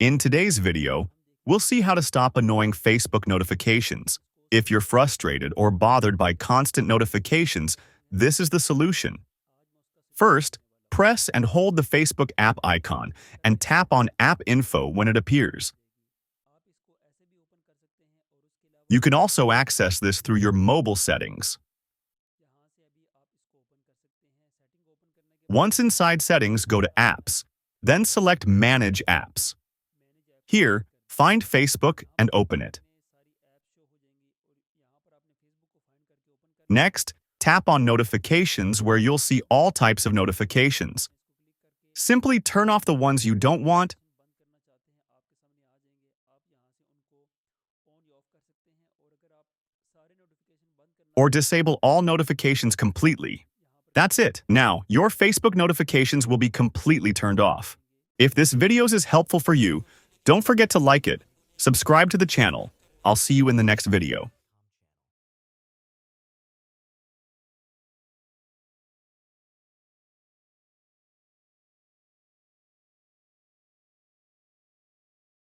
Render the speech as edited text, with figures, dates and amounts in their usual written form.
In today's video, we'll see how to stop annoying Facebook notifications. If you're frustrated or bothered by constant notifications, this is the solution. First, press and hold the Facebook app icon and tap on App Info when it appears. You can also access this through your mobile settings. Once inside Settings, go to Apps, then select Manage Apps. Here, find Facebook and open it. Next, tap on Notifications where you'll see all types of notifications. Simply turn off the ones you don't want or disable all notifications completely. That's it. Now, your Facebook notifications will be completely turned off. If this video is helpful for you, don't forget to like it, subscribe to the channel. I'll see you in the next video.